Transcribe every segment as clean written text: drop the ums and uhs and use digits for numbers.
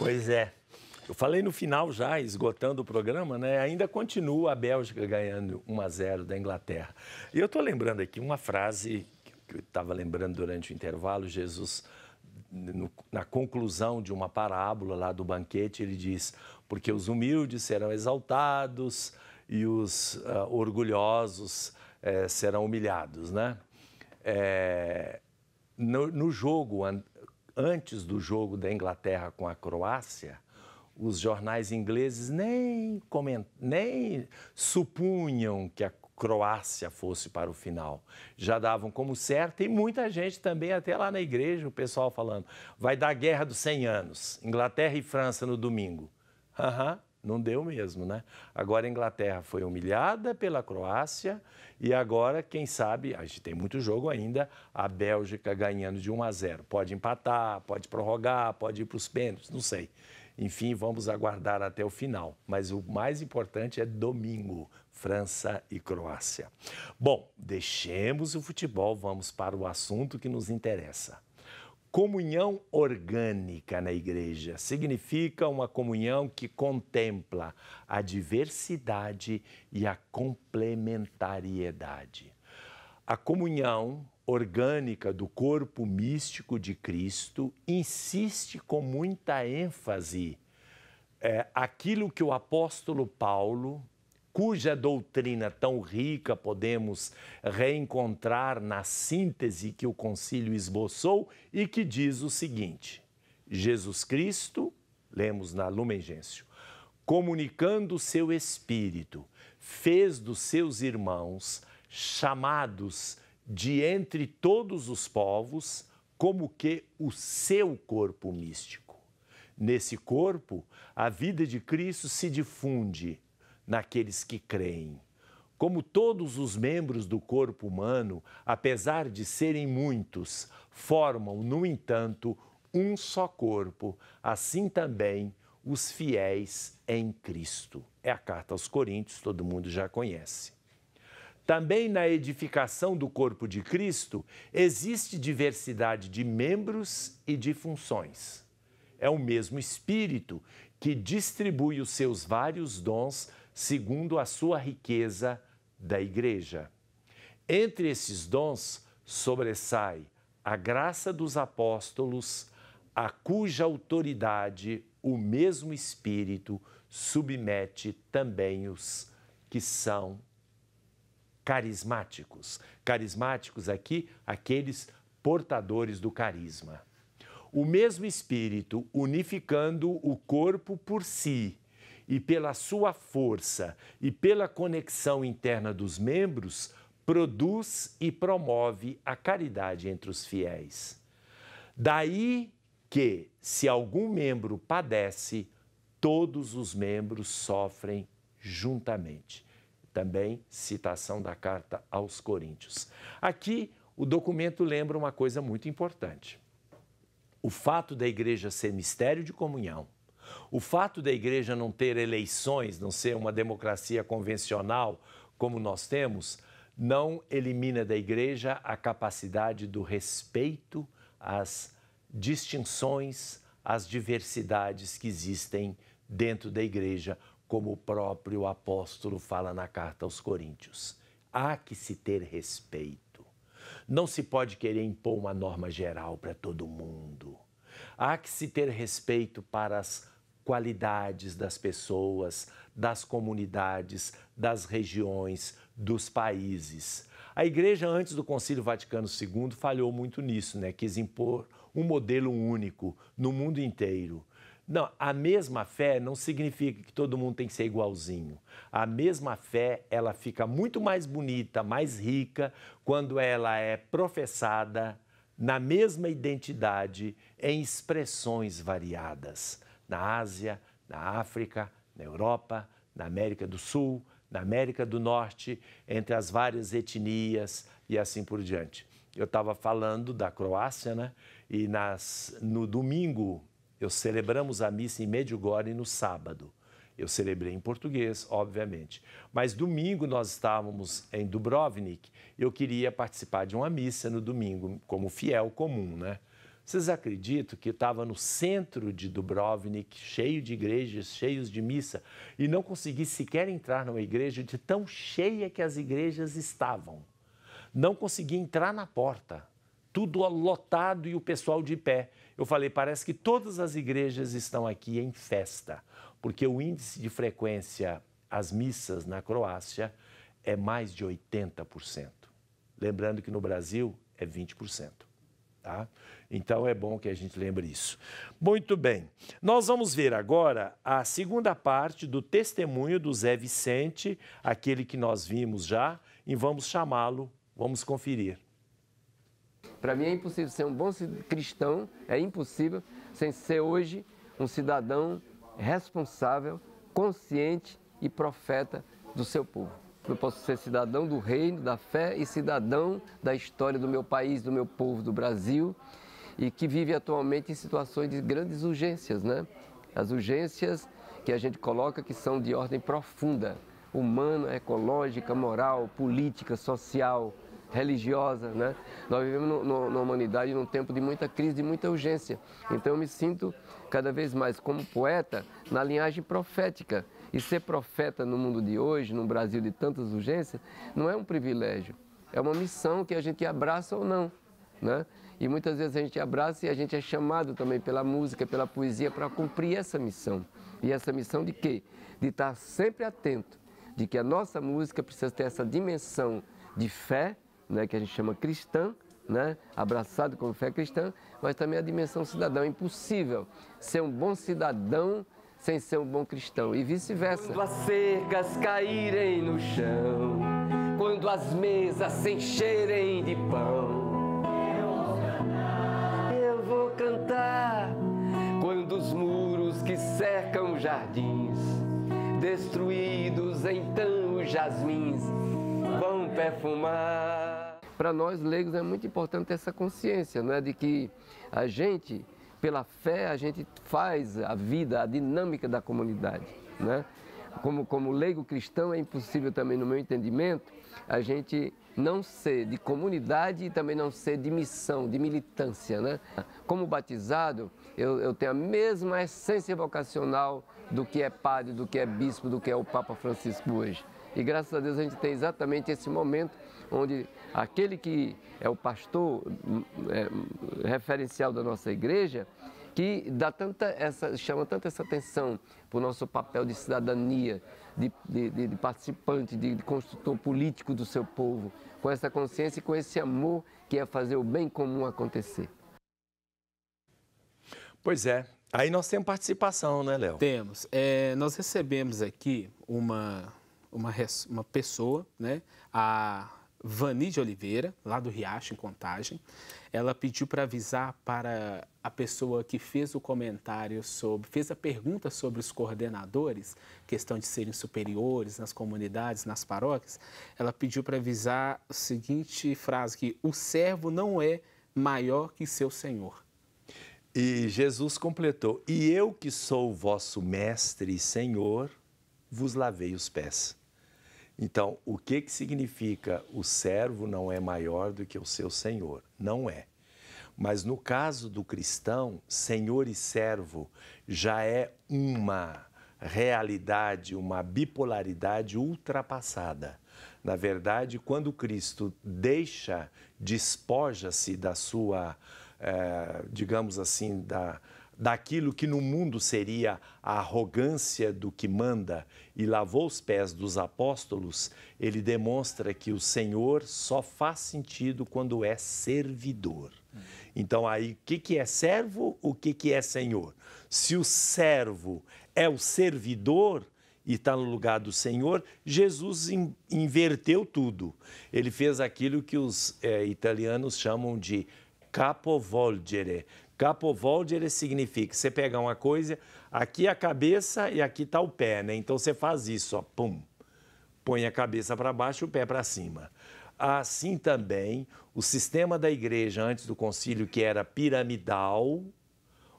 Pois é. Eu falei no final já, esgotando o programa, né? Ainda continua a Bélgica ganhando 1-0 da Inglaterra. E eu estou lembrando aqui uma frase que eu estava lembrando durante o intervalo. Jesus, na conclusão de uma parábola lá do banquete, ele diz: porque os humildes serão exaltados e os orgulhosos serão humilhados, né? No jogo, antes do jogo da Inglaterra com a Croácia, os jornais ingleses nem supunham que a Croácia fosse para o final. Já davam como certo, e muita gente também, até lá na igreja, o pessoal falando, vai dar Guerra dos 100 anos, Inglaterra e França no domingo. Não deu mesmo, né? Agora a Inglaterra foi humilhada pela Croácia e agora, quem sabe, a gente tem muito jogo ainda, a Bélgica ganhando de 1-0. Pode empatar, pode prorrogar, pode ir para os pênaltis, não sei. Enfim, vamos aguardar até o final. Mas o mais importante é domingo, França e Croácia. Bom, deixemos o futebol, vamos para o assunto que nos interessa. Comunhão orgânica na igreja significa uma comunhão que contempla a diversidade e a complementariedade. A comunhão orgânica do corpo místico de Cristo insiste com muita ênfase aquilo que o apóstolo Paulo, cuja doutrina tão rica podemos reencontrar na síntese que o concílio esboçou e que diz o seguinte: Jesus Cristo, lemos na Lumen Gentium, comunicando o seu Espírito, fez dos seus irmãos, chamados de entre todos os povos, como que o seu corpo místico. Nesse corpo, a vida de Cristo se difunde naqueles que creem. Como todos os membros do corpo humano, apesar de serem muitos, formam, no entanto, um só corpo, assim também os fiéis em Cristo. É a carta aos Coríntios, todo mundo já conhece. Também na edificação do corpo de Cristo, existe diversidade de membros e de funções. É o mesmo Espírito que distribui os seus vários dons segundo a sua riqueza da igreja. Entre esses dons sobressai a graça dos apóstolos, a cuja autoridade o mesmo Espírito submete também os que são carismáticos. Carismáticos aqui, aqueles portadores do carisma. O mesmo Espírito, unificando o corpo por si e pela sua força e pela conexão interna dos membros, produz e promove a caridade entre os fiéis. Daí que, se algum membro padece, todos os membros sofrem juntamente. Também citação da carta aos Coríntios. Aqui, o documento lembra uma coisa muito importante. O fato da igreja ser mistério de comunhão, o fato da igreja não ter eleições, não ser uma democracia convencional como nós temos, não elimina da igreja a capacidade do respeito às distinções, às diversidades que existem dentro da igreja, como o próprio apóstolo fala na carta aos Coríntios. Há que se ter respeito. Não se pode querer impor uma norma geral para todo mundo. Há que se ter respeito para as qualidades das pessoas, das comunidades, das regiões, dos países. A igreja, antes do Concílio Vaticano II, falhou muito nisso, né? Quis impor um modelo único no mundo inteiro. Não, a mesma fé não significa que todo mundo tem que ser igualzinho. A mesma fé, ela fica muito mais bonita, mais rica, quando ela é professada na mesma identidade, em expressões variadas. Na Ásia, na África, na Europa, na América do Sul, na América do Norte, entre as várias etnias e assim por diante. Eu estava falando da Croácia, né? E no domingo, celebramos a missa em Medjugorje no sábado. Eu celebrei em português, obviamente. Mas domingo nós estávamos em Dubrovnik. Eu queria participar de uma missa no domingo, como fiel comum, né? Vocês acreditam que estava no centro de Dubrovnik, cheio de igrejas, cheios de missa, e não consegui sequer entrar numa igreja de tão cheia que as igrejas estavam. Não consegui entrar na porta, tudo lotado e o pessoal de pé. Eu falei, parece que todas as igrejas estão aqui em festa, porque o índice de frequência às missas na Croácia é mais de 80%. Lembrando que no Brasil é 20%. Tá? Então é bom que a gente lembre isso. Muito bem, nós vamos ver agora a segunda parte do testemunho do Zé Vicente, aquele que nós vimos já, e vamos chamá-lo, vamos conferir. Para mim é impossível ser um bom cristão, é impossível sem ser hoje um cidadão responsável, consciente e profeta do seu povo. Eu posso ser cidadão do reino, da fé e cidadão da história do meu país, do meu povo, do Brasil, e que vive atualmente em situações de grandes urgências, né? As urgências que a gente coloca que são de ordem profunda, humana, ecológica, moral, política, social, religiosa, né? Nós vivemos na humanidade num tempo de muita crise, de muita urgência. Então eu me sinto cada vez mais como poeta na linhagem profética. E ser profeta no mundo de hoje, no Brasil de tantas urgências, não é um privilégio. É uma missão que a gente abraça ou não, né? E muitas vezes a gente abraça e a gente é chamado também pela música, pela poesia para cumprir essa missão. E essa missão de quê? De estar sempre atento, de que a nossa música precisa ter essa dimensão de fé, né, que a gente chama cristã, né, abraçado com fé cristã, mas também a dimensão cidadã. É impossível ser um bom cidadão sem ser um bom cristão e vice-versa. Quando as cercas caírem no chão, quando as mesas se encherem de pão, eu vou cantar. Quando os muros que cercam jardins, destruídos então os jasmins, vão perfumar. Para nós leigos é muito importante ter essa consciência, né, de que a gente, pela fé, a gente faz a vida, a dinâmica da comunidade, né? Como leigo cristão, é impossível também, no meu entendimento, a gente não ser de comunidade e também não ser de missão, de militância, né? Como batizado, eu tenho a mesma essência vocacional do que é padre, do que é bispo, do que é o Papa Francisco hoje. E graças a Deus a gente tem exatamente esse momento onde aquele que é o pastor referencial da nossa igreja, que chama tanto essa atenção para o nosso papel de cidadania, de participante, de construtor político do seu povo, com essa consciência e com esse amor que é fazer o bem comum acontecer. Pois é. Aí nós temos participação, né, Léo? Temos. Nós recebemos aqui uma pessoa, né, a Vani de Oliveira, lá do Riacho, em Contagem. Ela pediu para avisar para a pessoa que fez o comentário fez a pergunta sobre os coordenadores, questão de serem superiores nas comunidades, nas paróquias. Ela pediu para avisar a seguinte frase, que o servo não é maior que seu senhor. E Jesus completou, e eu que sou vosso mestre e senhor, vos lavei os pés. Então, o que significa o servo não é maior do que o seu senhor? Não é. Mas no caso do cristão, senhor e servo já é uma realidade, uma bipolaridade ultrapassada. Na verdade, quando Cristo despoja-se da sua, digamos assim, daquilo que no mundo seria a arrogância do que manda e lavou os pés dos apóstolos, ele demonstra que o Senhor só faz sentido quando é servidor. Então aí, o que é servo, o que é senhor? Se o servo é o servidor e está no lugar do Senhor, Jesus inverteu tudo. Ele fez aquilo que os italianos chamam de capovolgere. Capovolgere significa você pegar uma coisa, aqui a cabeça e aqui está o pé, né? Então você faz isso, ó, pum, põe a cabeça para baixo e o pé para cima. Assim também, o sistema da igreja antes do concílio, que era piramidal,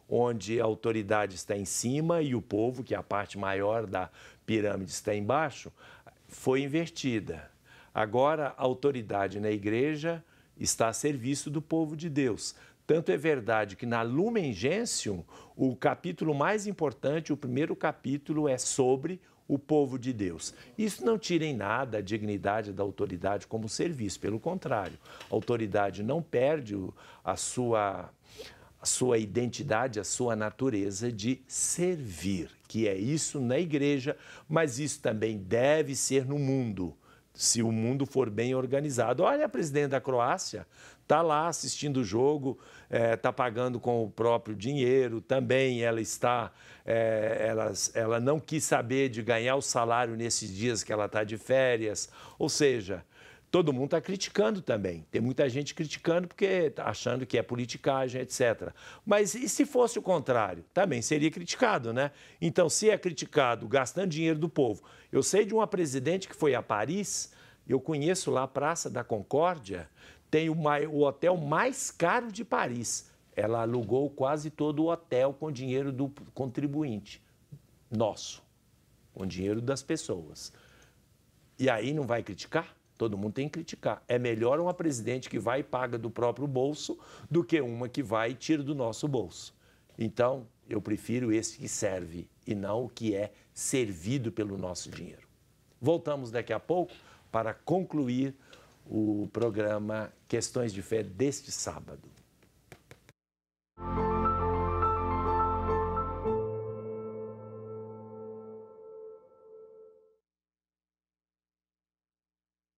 onde a autoridade está em cima e o povo, que é a parte maior da pirâmide, está embaixo, foi invertida. Agora, a autoridade na igreja está a serviço do povo de Deus. Tanto é verdade que na Lumen Gentium, o capítulo mais importante, o primeiro capítulo, é sobre o povo de Deus. Isso não tira em nada a dignidade da autoridade como serviço, pelo contrário. A autoridade não perde a sua identidade, a sua natureza de servir, que é isso na igreja, mas isso também deve ser no mundo, se o mundo for bem organizado. Olha a presidente da Croácia, está lá assistindo o jogo, está pagando com o próprio dinheiro, também ela não quis saber de ganhar o salário nesses dias que ela está de férias, ou seja, todo mundo está criticando também. Tem muita gente criticando porque está achando que é politicagem, etc. Mas e se fosse o contrário? Também seria criticado, né? Então, se é criticado gastando dinheiro do povo... Eu sei de uma presidente que foi a Paris, eu conheço lá a Praça da Concórdia, tem o hotel mais caro de Paris. Ela alugou quase todo o hotel com dinheiro do contribuinte nosso, com dinheiro das pessoas. E aí não vai criticar? Todo mundo tem que criticar. É melhor uma presidente que vai e paga do próprio bolso do que uma que vai e tira do nosso bolso. Então, eu prefiro esse que serve e não o que é servido pelo nosso dinheiro. Voltamos daqui a pouco para concluir o programa Questões de Fé deste sábado.